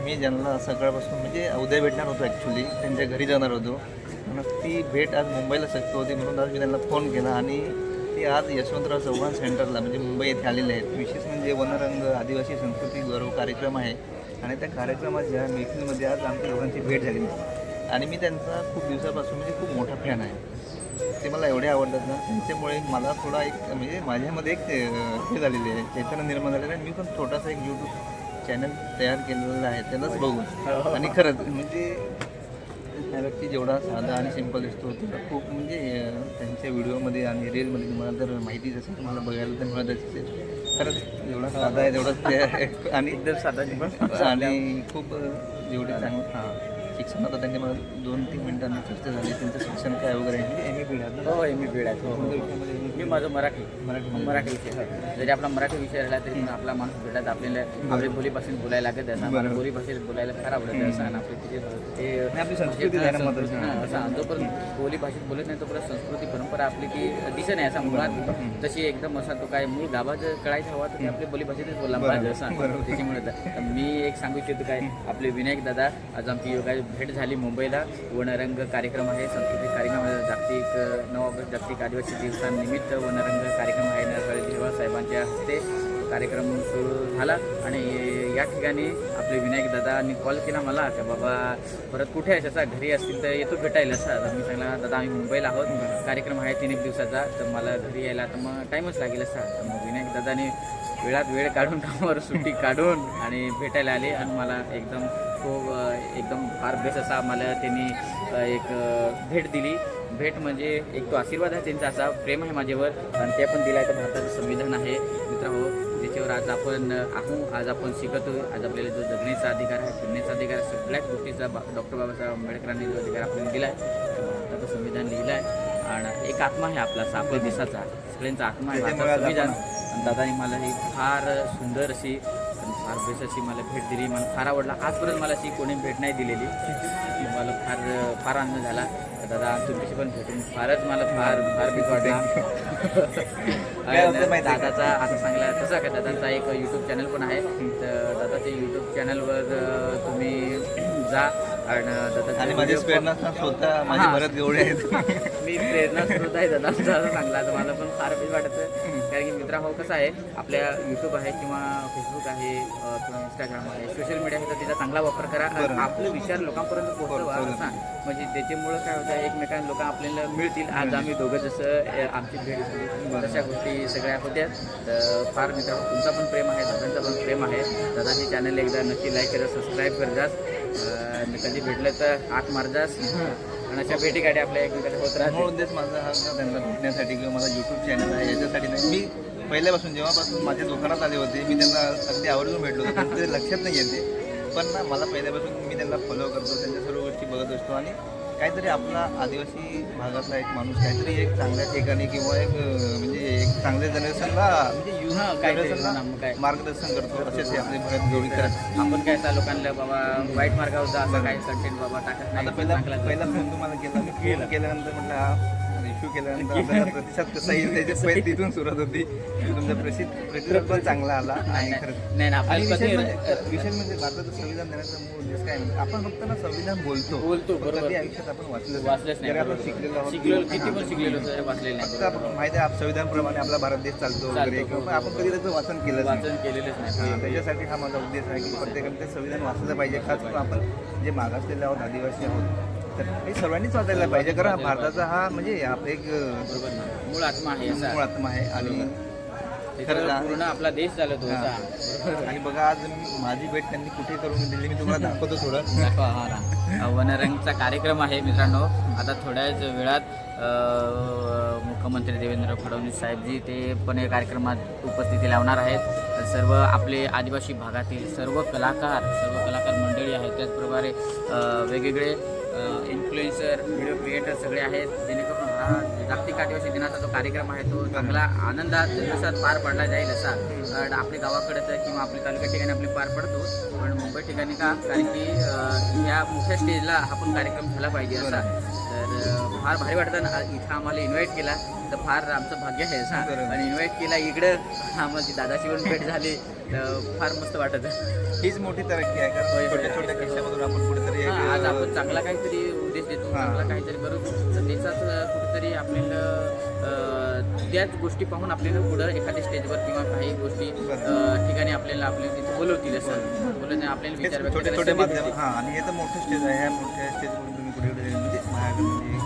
मी ज्यांना सकाळपासून म्हणजे उद्या भेटणार होतो ॲक्च्युली, त्यांच्या घरी जाणार होतो. पण ती भेट आज मुंबईला शक्य होती म्हणून आज मी त्यांना फोन केला आणि ते आज यशवंतराव चव्हाण सेंटरला म्हणजे मुंबई येथे आलेले आहेत. विशेष म्हणजे वनरंग आदिवासी संस्कृती गौरव कार्यक्रम आहे आणि त्या कार्यक्रमाच्या मीटिंगमध्ये आज आमच्या दोघांची भेट झालेली आहे आणि मी त्यांचा खूप दिवसापासून म्हणजे खूप मोठा फॅन आहे. ते मला एवढे आवडतात ना, त्यांच्यामुळे मला थोडा एक म्हणजे माझ्यामध्ये एक हे झालेले आहे, चैतन्य निर्माण झालेलं आहे. मी पण छोटासा एक यूट्यूब चॅनल तयार केलेला आहे त्यालाच बघून. आणि खरंच म्हणजे त्या व्यक्ती जेवढा साधा आणि सिंपल दिसतो तेवढा खूप म्हणजे त्यांच्या व्हिडिओमध्ये आणि रीलमध्ये तुम्हाला जर माहितीच असेल तुम्हाला बघायला तर मिळतच असेल. खरंच जेवढा साधा आहे तेवढाच ते आणि एकदम साधा आणि खूप जेवढे चांगलं शिक्षण आता त्यांनी मला 2-3 मिनिटांनी चर्चा झाली. त्यांचं शिक्षण काय वगैरे आहे एम ए बीड आहे. हो एम ए बीड आहे. मी माझं मराठी विषय जरी आपला मराठी विषय राहिला तरी पण आपला माणूस भेटत आपल्याला आपल्या बोलीपासून बोलायला लागत असं मला बोली भाषेत बोलायला फार आवडत असं आणि आपली संस्कृती आहे ना मदत असं जोपर्यंत बोली भाषेत बोलत नाही तोपर्यंत संस्कृती परंपरा आपली ती दिसत नाही असा मुळात तशी एकदम असा तो काय मूळ गाभा जर कळायचा हवा तर आपली बोली भाषेतच बोलला पाहिजे असं. त्याच्यामुळे तर मी एक सांगू इच्छितो काय आपले विनायक दादा आज आमची योगा भेट झाली मुंबईला. वनरंग कार्यक्रम आहे, सांस्कृतिक कार्यक्रम आहे. 9 ऑगस्ट जागतिक आदिवासी दिवसानिमित्त वनरंग कार्यक्रम आहे. नरहरी झिरवाळ साहेबांच्या हस्ते कार्यक्रम सुरू झाला आणि या ठिकाणी आपले विनायक दादांनी कॉल केला मला का बाबा परत कुठे आहे त्याचा घरी असतील तर येतो भेटायला असा. तर मी सांगला दादा आम्ही मुंबईला आहोत, कार्यक्रम आहे 3 दिवसाचा तर मला घरी यायला तर मग टाईमच लागेल असा. तर मग विनायक दादाने वेळात वेळ काढून कामावर सुट्टी काढून आणि भेटायला आले आणि मला एकदम फार बेस्ट असा मला त्यांनी एक भेट दिली. भेट म्हणजे एक तो आशीर्वाद आहे त्यांचा, असा प्रेम आहे माझ्यावर आणि ते पण दिला. तर भारताचं संविधान आहे मित्रांनो, त्याच्यावर आज आपण शिकतो. आज आपल्याला जो जगण्याचा अधिकार आहे, फिरण्याचा अधिकार आहे, सगळ्याच गोष्टीचा डॉक्टर बाबासाहेब आंबेडकरांनी जो अधिकार आपल्याला दिला आहे, भारताचं संविधान लिहिलं आहे आणि एक आत्मा आहे आपला आपल्या देशाचा, सगळ्यांचा आत्मा आहे भारताचं संविधान. दादानी मला ही फार सुंदर अशी फार बेस्ट अशी मला भेट दिली. मला फार आवडला. आजपर्यंत मला अशी कोणी भेट नाही दिलेली. मला फार आनंद झाला. दादा तुमच्याशी पण भेटून मला फार भीती वाटली. दादाचा असं सांगला तसं काय दादांचा एक यूट्यूब चॅनल पण आहे. तर दादाच्या यूट्यूब चॅनलवर तुम्ही जा आणि माझे प्रेरणास्त्रोत माझे बरेच जेवढे आहेत मी प्रेरणास्त्रोत आहे दादांचा असं सांगला तर मला पण फार भीती वाटतं. कारण की मित्रा हो कसं आहे आपल्या यूट्यूब आहे किंवा फेसबुक आहे किंवा इंस्टाग्राम आहे, सोशल मीडिया आहे तर त्याचा चांगला वापर करा. आपले विचार लोकांपर्यंत पोहोचवा असा म्हणजे त्याच्यामुळं काय होतं एकमेकांना लोक आपल्याला मिळतील. आज आम्ही दोघं जसं आमची भेट झाली तशा गोष्टी सगळ्या होत्या. तर फार मित्रांनो तुमचा पण प्रेम आहे, दादांचा पण प्रेम आहे. दादाची चॅनल एकदा नक्की लाईक करा, सबस्क्राईब कर जास. कधी भेटलं तर हाक मार जास आणि अशा भेटीगाडी आपल्या एकमेकांना होत राहते. मूळ उद्देश माझा हा त्यांना भेटण्यासाठी किंवा माझा यूट्यूब चॅनल आहे याच्यासाठी नाही. मी पहिल्यापासून जेव्हापासून माझ्या दुकानात आले होते मी त्यांना अगदी आवडून भेटलो होतो, पण ते लक्षात नाही येते. पण ना मला पहिल्यापासून मी त्यांना फॉलो करतो, त्यांच्या सर्व गोष्टी बघत असतो आणि काहीतरी आपला आदिवासी भागातला एक माणूस काहीतरी एक चांगल्या ठिकाणी किंवा एक म्हणजे एक चांगल्या जनरेशनला म्हणजे मार्गदर्शन करतो. असेच आपले बऱ्याच जोडी करत आपण काय त्या लोकांना बाबा वाईट मार्गावर जा असं काही कंटेंट बाबा टाकत नाही. आता पहिला फोन तुम्हाला केला, मी फोन केल्यानंतर म्हटलं हा रिव्ह्यू केल्यानंतर आपल्याला प्रतिसाद कसा येईल त्याची पहिली तिथून सुरुवात होती. तुमचा प्रतिसाद पण चांगला आला आणि खरंच नाही विषय म्हणजे भारताचं संविधान देण्याचा मूळ उद्देश काय नाही. आपण फक्त ना संविधान बोलतो कधी आयुष्यात आपण वाचलंच नाही. आपण शिकलेलो किती पण शिकलेलो वाचलेलं नाही. फक्त आपण माहिती आहे संविधानप्रमाणे आपला भारत देश चालतो वगैरे किंवा आपण कधी त्याचं वाचन केलेलंच नाही. त्याच्यासाठी हा माझा उद्देश आहे की प्रत्येकाने ते संविधान वाचलं पाहिजे. खास करून आपण जे मागासलेले आहोत, आदिवासी आहोत, तर हे सर्वांनीच वाचायला पाहिजे. कारण भारताचा हा म्हणजे एक मूळ आत्मा आहे आणि पूर्ण आपला देश झाला तो. आणि बघा आज माझी भेट त्यांनी कुठे करून दिली मी तुम्हाला दाखवतो थोडं. वनरंगचा कार्यक्रम आहे मित्रांनो. आता थोड्याच वेळात मुख्यमंत्री देवेंद्र फडणवीस साहेबजी ते पण या कार्यक्रमात उपस्थिती लावणार आहेत. सर्व आपले आदिवासी भागातील सर्व कलाकार मंडळी आहेत. त्याचप्रकारे वेगवेगळे इन्फ्लुएन्सर व्हिडिओ क्रिएटर सगळे आहेत. जेणेकरून हा जागतिक आदिवासी दिनाचा जो कार्यक्रम आहे तो चांगला आनंदात दिवसात पार पडला जाईल असा. आपल्या गावाकडे तर किंवा आपल्या तालुक्या ठिकाणी आपले पार पडतो, पण मुंबई ठिकाणी का कारण की या मोठ्या स्टेजला हा पण कार्यक्रम झाला पाहिजे असा. तर फार भारी वाटतं ना इथं आम्हाला इन्व्हाइट केला तर फार आमचं भाग्य आहे असं बरोबर. आणि इन्व्हाइट केला इकडं आम्हाला दादाशी पण भेट झाली तर फार मस्त वाटत हीच मोठी तरक्की आहे होय, कारण होय. छोट्या छोट्या कशामधून आपण कुठेतरी एक, आज आपण चांगला काहीतरी उद्देश देतो हां. चांगला काहीतरी करू तर त्याचाच कुठेतरी आपल्याला त्याच गोष्टी पाहून आपल्याला पुढं एखाद्या स्टेजवर किंवा काही गोष्टी ठिकाणी आपल्याला तिथे बोलवतील असं बोलत आपल्याला हेच विचार व्यक्त छोटे करायला छोटे संधी माध्यम मिळते. हां आणि हे तर मोठं स्टेज आहे ह्या मोठ्या स्टेजवरून तुम्ही कुठे कुठे म्हणजे माझ्याकडे म्हणजे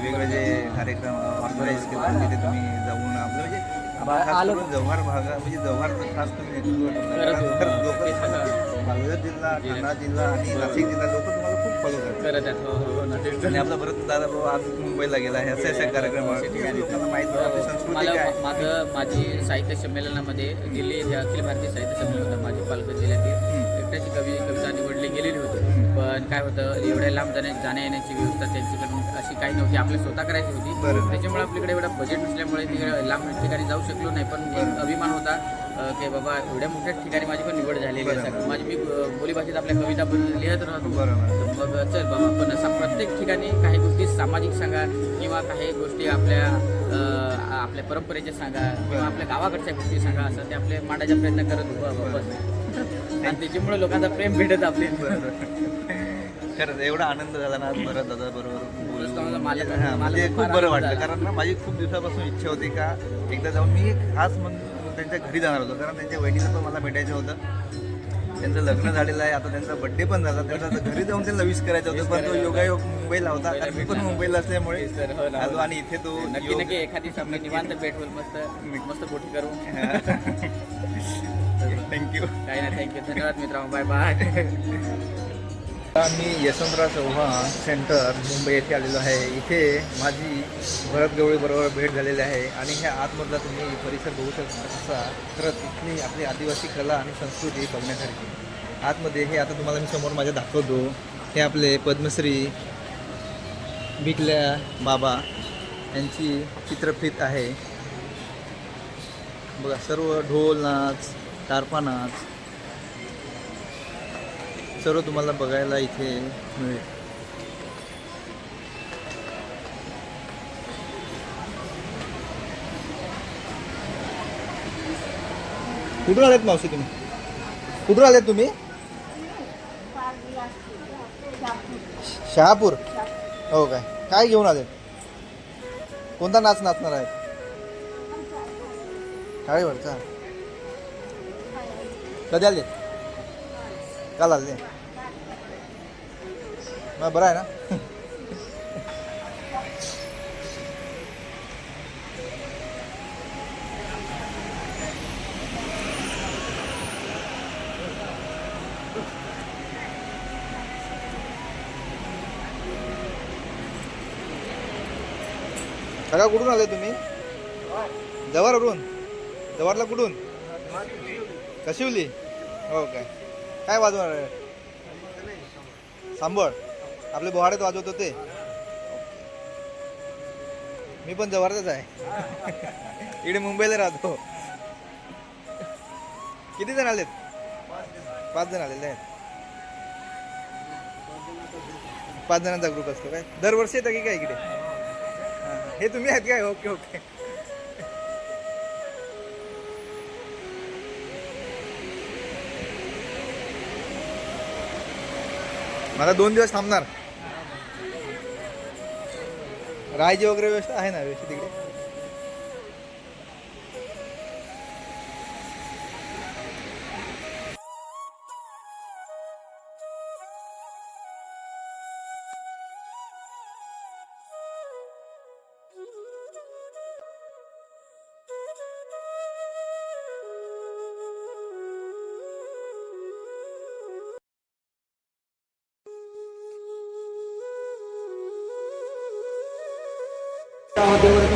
वेगळे जे कार्यक्रम ऑर्गनाईज केले तिथे तुम्ही जाऊन आपलं म्हणजे खास आलो. करून जव्हार भागा म्हणजे जव्हारचं खास तुम्ही नेतृत्व खरंच, करता लोक ते सगळं. पालघर जिल्हा ठाणा जिल्हा आणि नाशिक जिल्हा लोक तुम्हाला खूप फॉलो करतात करत आहेत हो नक्कीच. आणि आपला परत दादा भाऊ आज मुंबईला गेला आहे असे कार्यक्रम लोकांना माहिती आहे आपली संस्कृती मला काय माझी साहित्य संमेलनामध्ये दिल्ली हे अखिल भारतीय साहित्य संमेलन होतं माझी पालघर जिल्ह्यातील एकट्याची कविता निवडली गेलेली होती पण काय होतं एवढ्या लांब जाण्या येण्याची व्यवस्था त्यांच्याकडून अशी काही नव्हती आपल्याला स्वतः करायची होती बरोबर. त्याच्यामुळे आपल्याकडे एवढा बजेट नसल्यामुळे तिकडे लांब ठिकाणी जाऊ शकलो नाही पण एक अभिमान होता की बाबा एवढ्या मोठ्या ठिकाणी माझी पण निवड झालेली आहे बरोबर. माझी मी बोलीभाषेत आपल्या कविता पण लिहित राहतो बरोबर. तर मग चल बाबा पण असं प्रत्येक ठिकाणी काही गोष्टी सामाजिक सांगा किंवा काही गोष्टी आपल्या परंपरेच्या सांगा किंवा आपल्या गावाकडच्या गोष्टी सांगा असं ते आपले मांडायचा प्रयत्न करत होतो बस आणि त्याच्यामुळे लोकांचा प्रेम भेटत आपले खरंच एवढा आनंद झाला ना आज परत दादा बरोबर बोलून. मला- हां, म्हणजे खूप बरं वाटलं कारण ना माझी खूप दिवसापासून इच्छा होती का एकदा जाऊन मी खास म्हणून त्यांच्या घरी जाणार होतो कारण त्यांच्या वहिनीला पण मला भेटायचं होतं त्यांचं लग्न झालेलं आहे आता त्यांचा बड्डे पण झाला त्यांचा आता घरी जाऊन त्यांना विश करायचं होतं पण तो योगायोग मुंबईला होता कारण मी पण मुंबईला असल्यामुळे आलो आणि इथे तो नक्की नक्की एखादी सामने निवांत भेटवल मस्त गोष्टी करू थँक्यू काही नाही थँक्यू धन्यवाद मित्रांनो बाय बाय मी यशवंतराव चव्हाण सेंटर मुंबई येथे आलेलो आहे इथे माझी भरत गवळी बरोबर भेट झालेली आहे आणि ह्या आतमधला तुम्ही परिसर बघू शकता असा खरंच इथली आपली आदिवासी कला आणि संस्कृती बघण्यासारखी आतमध्ये हे आता तुम्हाला मी समोर माझ्या दाखवतो हे आपले पद्मश्री बिकल्या बाबा यांची चित्रफित आहे बघा सर्व ढोल नाच टारपा नाच सर्व तुम्हाला बघायला इथे मिळेल कुठून आलेत मावशी तुम्ही कुठून आलेत तुम्ही शहापूर हो काय घेऊन आले कोणता नाच नाचणार आहे शाळेवरचा कधी आले काल आले मग बरं आहे ना काका कुठून आले तुम्ही जव्हारवरून जव्हारला कुठून कशिवली हो काय वाजवणार आहे सांबळ आपले बोहाड्यात वाजवत होते मी पण जव्हारचाच आहे इकडे मुंबईला राहतो किती जण आलेत 5 जण आलेले आहेत 5 जणांचा ग्रुप असतो काय दरवर्षी येतं की काय इकडे हे तुम्ही आहेत काय ओके ओके मला 2 दिवस थांबणार राहायची वगैरे व्यवस्था आहे ना व्यवस्थित तिकडे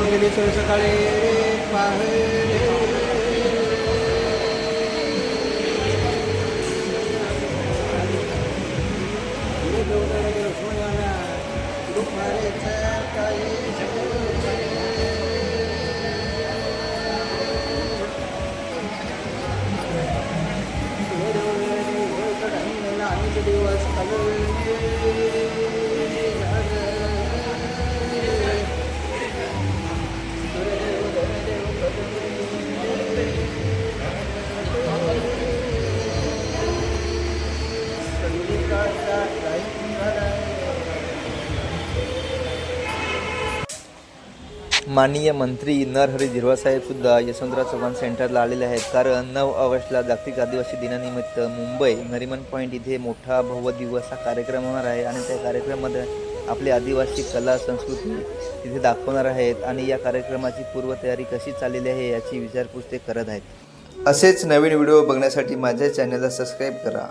गेली सकाळी दिवस माननीय मंत्री नरहरी झिरवाळ सुद्धा यशवंतराव चव्हाण सेंटरला आलेले आहेत, कारण 9 ऑगस्टला जागतिक आदिवासी दिनानिमित्त मुंबई नरिमन पॉईंट इथे मोठा भव्य असा कार्यक्रम होणार आहे आणि त्या कार्यक्रमामध्ये आपली आदिवासी कला संस्कृती तिथे दाखवणार आहेत आणि या कार्यक्रमाची पूर्वतयारी कशी चाललेली आहे याची विचारपूस ते करत आहेत. असेच नवीन व्हिडिओ बघण्यासाठी माझ्या चॅनलला सबस्क्राईब करा.